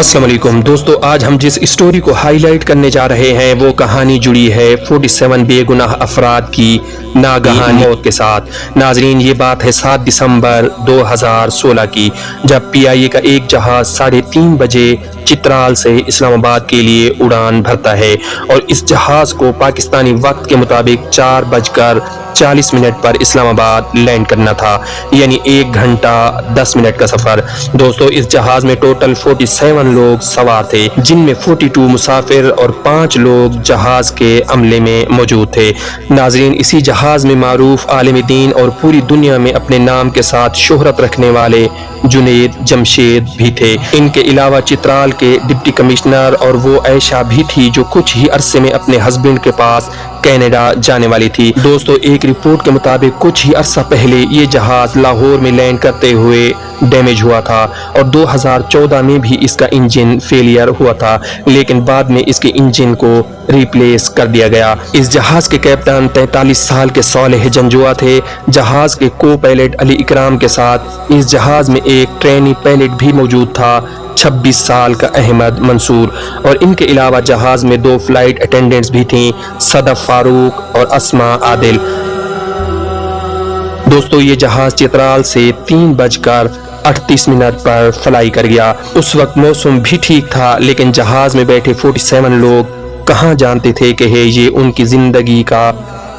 अस्सलाम वालेकुम दोस्तों, आज हम जिस स्टोरी को हाईलाइट करने जा रहे हैं वो कहानी जुड़ी है 47 बेगुनाह अफराद की नागहानी मौत के साथ। नाजरीन, ये बात है 7 दिसंबर 2016 की, जब PIA का एक जहाज 3:30 बजे चित्राल से इस्लामाबाद के लिए उड़ान भरता है और इस जहाज को पाकिस्तानी वक्त के मुताबिक 4:40 पर इस्लामाबाद लैंड करना था, यानी 1 घंटा 10 मिनट का सफर। दोस्तों, इस जहाज में टोटल 47 लोग सवार थे, जिनमें 42 मुसाफिर और 5 लोग जहाज के अमले में मौजूद थे। नाजरीन, इसी जहाज में मारूफ आलिम दीन और पूरी दुनिया में अपने नाम के साथ शोहरत रखने वाले जुनेद जमशेद भी थे। इनके अलावा चित्राल के डिप्टी कमिश्नर और वो आयशा भी थी, जो कुछ ही अरसे में अपने हस्बैंड के पास कनाडा जाने वाली थी। दोस्तों, एक रिपोर्ट के मुताबिक कुछ ही अरसा पहले ये जहाज लाहौर में लैंड करते हुए डैमेज हुआ था और 2014 में भी इसका इंजन फेलियर हुआ था, लेकिन बाद में इसके इंजन को रिप्लेस कर दिया गया। इस जहाज के कैप्टन 43 साल के सालेह जंजुआ थे। जहाज के को पायलट अली इकराम के साथ इस जहाज में एक ट्रेनी पायलट भी मौजूद था, 26 साल का अहमद मंसूर, और इनके अलावा जहाज में 2 फ्लाइट अटेंडेंट्स भी थीं, सदफ फारूक और अस्मा आदिल। दोस्तों, ये जहाज चित्राल से 3:38 पर फ्लाई कर गया। उस वक्त मौसम भी ठीक था, लेकिन जहाज में बैठे 47 लोग कहाँ जानते थे कि ये उनकी जिंदगी का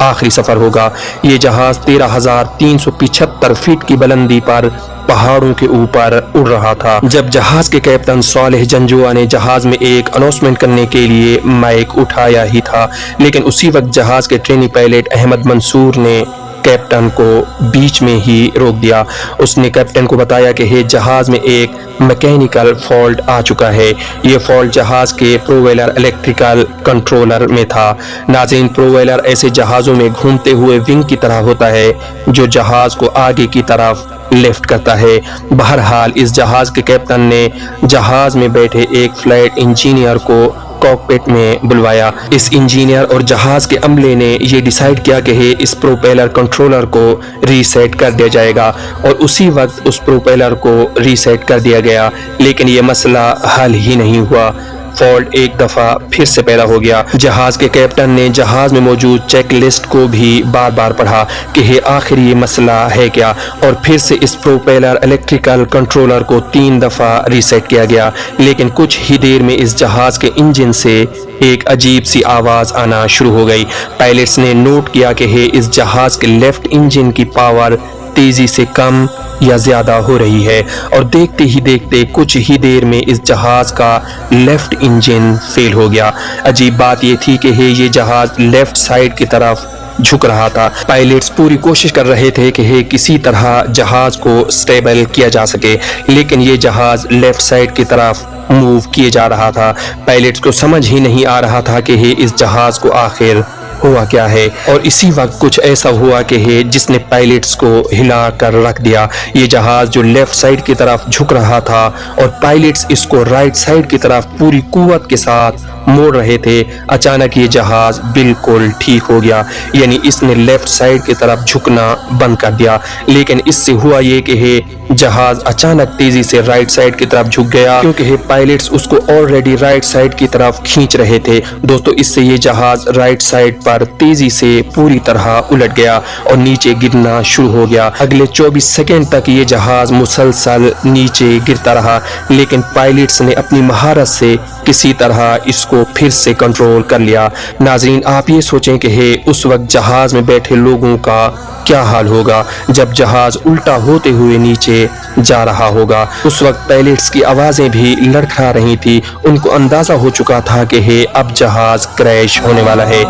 आखिरी सफर होगा। ये जहाज 13,375 फीट की बुलंदी पर पहाड़ों के ऊपर उड़ रहा था। जब जहाज के कैप्टन सालेह जंजुआ ने जहाज में एक अनाउंसमेंट करने के लिए माइक उठाया ही था, लेकिन उसी वक्त जहाज के ट्रेनी पायलट अहमद मंसूर ने कैप्टन को बीच में ही रोक दिया। उसने कैप्टन को बताया कि ये जहाज में एक मैकेनिकल फॉल्ट आ चुका है। ये फॉल्ट जहाज के प्रोवेलर इलेक्ट्रिकल कंट्रोलर में था। नाज़रीन, प्रोवेलर ऐसे जहाज़ों में घूमते हुए विंग की तरह होता है जो जहाज को आगे की तरफ लिफ्ट करता है। बहरहाल, इस जहाज के कैप्टन ने जहाज में बैठे एक फ्लाइट इंजीनियर को कॉकपिट में बुलवाया। इस इंजीनियर और जहाज के अमले ने ये डिसाइड किया कि इस प्रोपेलर कंट्रोलर को रीसेट कर दिया जाएगा, और उसी वक्त उस प्रोपेलर को रीसेट कर दिया गया, लेकिन ये मसला हल ही नहीं हुआ। फॉल्ट एक दफा फिर से पैदा हो गया। जहाज के कैप्टन ने जहाज में मौजूद चेक लिस्ट को भी बार बार पढ़ा कि आखिर ये मसला है क्या, और फिर से इस प्रोपेलर इलेक्ट्रिकल कंट्रोलर को 3 दफा रीसेट किया गया। लेकिन कुछ ही देर में इस जहाज के इंजन से एक अजीब सी आवाज आना शुरू हो गई। पायलट्स ने नोट किया कि इस जहाज के लेफ्ट इंजन की पावर तेजी से कम या ज्यादा हो रही है, और देखते ही देखते कुछ ही देर में इस जहाज का लेफ्ट इंजन फेल हो गया। अजीब बात ये थी कि ये जहाज लेफ्ट साइड की तरफ झुक रहा था। पायलट्स पूरी कोशिश कर रहे थे कि किसी तरह जहाज को स्टेबल किया जा सके, लेकिन ये जहाज लेफ्ट साइड की तरफ मूव किए जा रहा था। पायलट्स को समझ ही नहीं आ रहा था कि इस जहाज को आखिर हुआ क्या है, और इसी वक्त कुछ ऐसा हुआ कि जिसने पायलट्स को हिला कर रख दिया। ये जहाज जो लेफ्ट साइड की तरफ झुक रहा था और पायलट्स इसको राइट साइड की तरफ पूरी कुव्वत के साथ मोड़ रहे थे, अचानक ये जहाज बिल्कुल ठीक हो गया, यानी इसने लेफ्ट साइड की तरफ झुकना बंद कर दिया। लेकिन इससे हुआ ये कि जहाज अचानक तेजी से राइट साइड की तरफ झुक गया, क्योंकि पायलट्स उसको ऑलरेडी राइट साइड की तरफ खींच रहे थे। दोस्तों, इससे ये जहाज राइट साइड पर तेजी से पूरी तरह उलट गया और नीचे गिरना शुरू हो गया। अगले 24 सेकंड तक ये जहाज मुसलसल नीचे गिरता रहा, लेकिन पायलट्स ने अपनी महारत से किसी तरह इसको फिर से कंट्रोल कर लिया। नाजरीन, आप ये सोचें कि उस वक्त जहाज में बैठे लोगों का क्या हाल होगा जब जहाज उल्टा होते हुए नीचे जा रहा होगा। उस वक्त पायलट्स की आवाजें भी लड़खड़ा रही थी। उनको अंदाजा हो चुका था कि अब जहाज क्रैश होने वाला है।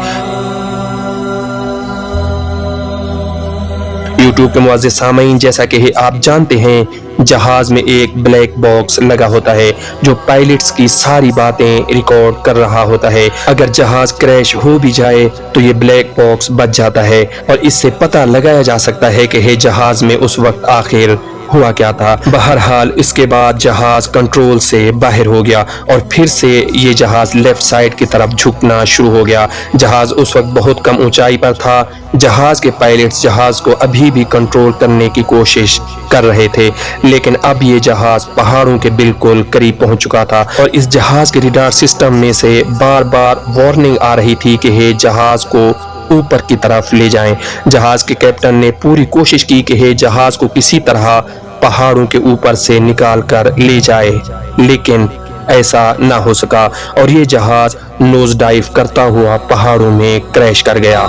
यूट्यूब के मुअज़्ज़िज़ सामीन, जैसा कि आप जानते हैं, जहाज में एक ब्लैक बॉक्स लगा होता है जो पायलट्स की सारी बातें रिकॉर्ड कर रहा होता है। अगर जहाज क्रैश हो भी जाए तो ये ब्लैक बॉक्स बच जाता है और इससे पता लगाया जा सकता है कि जहाज में उस वक्त आखिर ہوا کیا تھا۔ بہرحال اس کے بعد جہاز کنٹرول سے باہر ہو گیا اور پھر سے یہ جہاز لیفٹ سائڈ کی طرف جھکنا شروع ہو گیا۔ جہاز اس وقت بہت کم اونچائی پر تھا۔ جہاز کے پائلٹس جہاز کو ابھی بھی کنٹرول کرنے کی کوشش کر رہے تھے، لیکن اب یہ جہاز پہاڑوں کے بالکل قریب پہنچ چکا تھا اور اس جہاز کے ریڈار سسٹم میں سے بار بار وارننگ آ رہی تھی کہ یہ جہاز کو اوپر کی طرف لے جائیں۔ جہاز کے کیپٹن نے پوری کوشش کی کہ یہ جہاز کو کسی طرح پہاڑوں کے اوپر سے نکال کر لے جائے، لیکن ایسا نہ ہو سکا اور یہ جہاز نوز ڈائیو کرتا ہوا پہاڑوں میں کریش کر گیا۔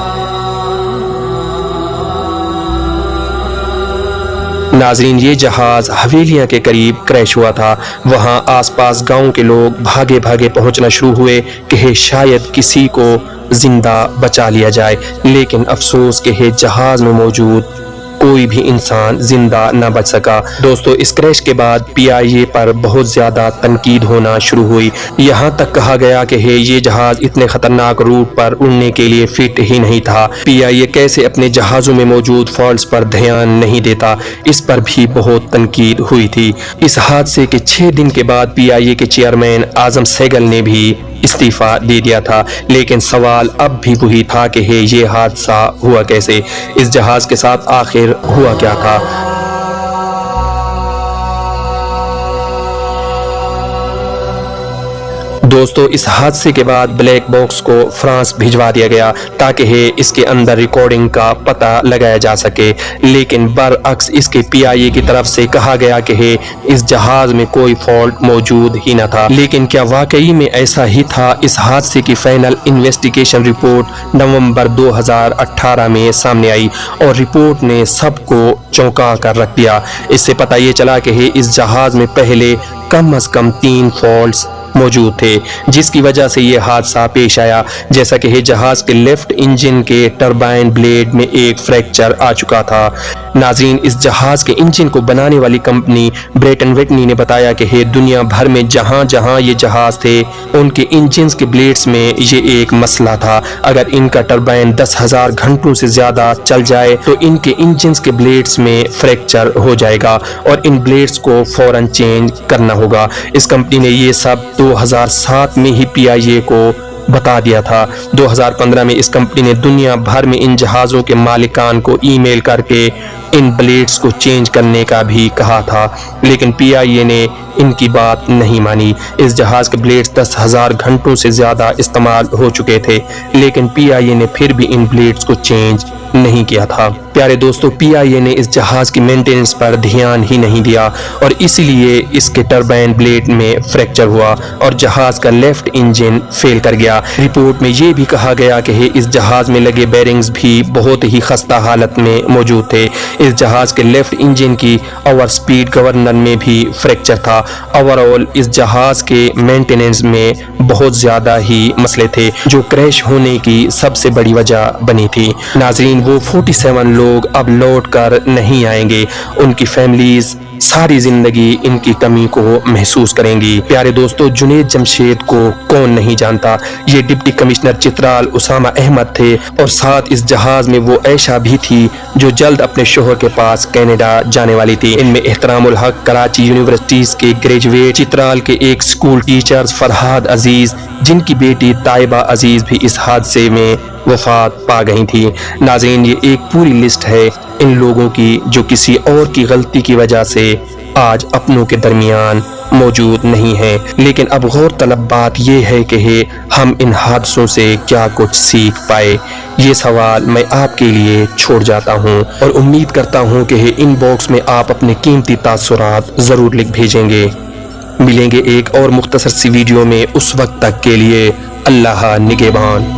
ناظرین، یہ جہاز حویلیاں کے قریب کریش ہوا تھا۔ وہاں آس پاس گاؤں کے لوگ بھاگے بھاگے پہنچنا شروع ہوئے کہ شاید کسی کو زندہ بچا لیا جائے، لیکن افسوس کہ یہ جہاز میں موجود کوئی بھی انسان زندہ نہ بچ سکا۔ دوستو، اس کریش کے بعد PIA پر بہت زیادہ تنقید ہونا شروع ہوئی۔ یہاں تک کہا گیا کہ یہ جہاز اتنے خطرناک روٹ پر اڑنے کے لیے فٹ ہی نہیں تھا۔ PIA کیسے اپنے جہازوں میں موجود فالٹس پر دھیان نہیں دیتا، اس پر بھی بہت تنقید ہوئی تھی۔ اس حادثے کے 6 دن کے بعد PIA کے چیئرمین اعظم سہگل نے بھی استعفیٰ دے دیا تھا، لیکن سوال اب بھی وہی تھا کہ یہ حادثہ ہوا کیسے، اس جہاز کے ساتھ آخر ہوا کیا تھا۔ دوستو، اس حادثے کے بعد بلیک باکس کو فرانس بھیجوا دیا گیا تاکہ اس کے اندر ریکارڈنگ کا پتہ لگایا جا سکے، لیکن برعکس اس کے PIA کی طرف سے کہا گیا کہ اس جہاز میں کوئی فالٹ موجود ہی نہ تھا۔ لیکن کیا واقعی میں ایسا ہی تھا؟ اس حادثے کی فائنل انویسٹیگیشن رپورٹ نومبر 2018 میں سامنے آئی اور رپورٹ نے سب کو چونکا کر رکھ دیا۔ اس سے پتہ یہ چلا کہ اس جہاز میں پہلے کم از کم 3 فالٹس موجود تھے، جس کی وجہ سے یہ حادثہ پیش آیا، جیسا کہ جہاز کے لیفٹ انجن کے ٹربائن بلیڈ میں ایک فریکچر آ چکا تھا۔ ناظرین، اس جہاز کے انجن کو بنانے والی کمپنی بریٹن وٹنی نے بتایا کہ دنیا بھر میں جہاں جہاں یہ جہاز تھے ان کے انجنز کے بلیڈز میں یہ ایک مسئلہ تھا۔ اگر ان کا ٹربائن 10,000 گھنٹوں سے زیادہ چل جائے تو ان کے انجنز کے بلیڈز میں فریکچر ہو جائے گا اور ان بلیڈز کو فوراً چینج کرنا ہوگا۔ اس کمپنی نے یہ سب 2007 میں ہی PIA کو بتا دیا تھا۔ 2015 میں اس کمپنی نے دنیا بھر میں ان جہازوں کے مالکان کو ای میل کر کے ان بلیڈز کو چینج کرنے کا بھی کہا تھا، لیکن PIA نے ان کی بات نہیں مانی۔ اس جہاز کے بلیڈز 10,000 گھنٹوں سے زیادہ استعمال ہو چکے تھے، لیکن PIA نے پھر بھی ان بلیڈز کو چینج نہیں کیا تھا۔ پیارے دوستو، PIA نے اس جہاز کی مینٹیننس پر دھیان ہی نہیں دیا اور اس لیے اس کے ٹربائن بلیڈ میں فریکچر ہوا اور جہاز کا لیفٹ انجن فیل کر گیا۔ رپورٹ میں یہ بھی کہا گیا کہ اس جہاز میں لگے بیرنگز بھی بہت ہی خستہ حالت میں موجود تھے۔ اس جہاز کے لیفٹ انجن کی اوور سپیڈ گورنر میں بھی فریکچر تھا۔ اوورآل اس جہاز کے مینٹیننس میں بہت زیادہ ہی مسئلے تھے جو کریش ہونے کی سب سے بڑی وجہ بنی تھی۔ ناظرین، وہ 47 لوگ اب لوٹ کر نہیں آئیں گے، ان کی فیملیز ساری زندگی ان کی کمی کو محسوس کریں گی۔ پیارے دوستو، جنید جمشید کو کون نہیں جانتا؟ یہ ڈپٹی کمشنر چترال اسامہ احمد تھے اور ساتھ اس جہاز میں وہ عائشہ بھی تھی جو جلد اپنے شوہر کے پاس کینیڈا جانے والی تھی۔ ان میں احترام الحق کراچی یونیورسٹیز کے گریجویٹ، چترال کے ایک سکول ٹیچر فرحاد عزیز، جن کی بیٹی طیبہ عزیز بھی اس حادثے میں وفات پا گئی تھی۔ ناظرین، یہ ایک پوری لسٹ ہے ان لوگوں کی جو کسی اور کی غلطی کی وجہ سے آج اپنوں کے درمیان موجود نہیں ہیں، لیکن اب غور طلب بات یہ ہے کہ ہم ان حادثوں سے کیا کچھ سیکھ پائے۔ یہ سوال میں آپ کے لیے چھوڑ جاتا ہوں اور امید کرتا ہوں کہ ان باکس میں آپ اپنے قیمتی تاثرات ضرور لکھ بھیجیں گے۔ ملیں گے ایک اور مختصر سی ویڈیو میں، اس وقت تک کے لیے اللہ نگہبان۔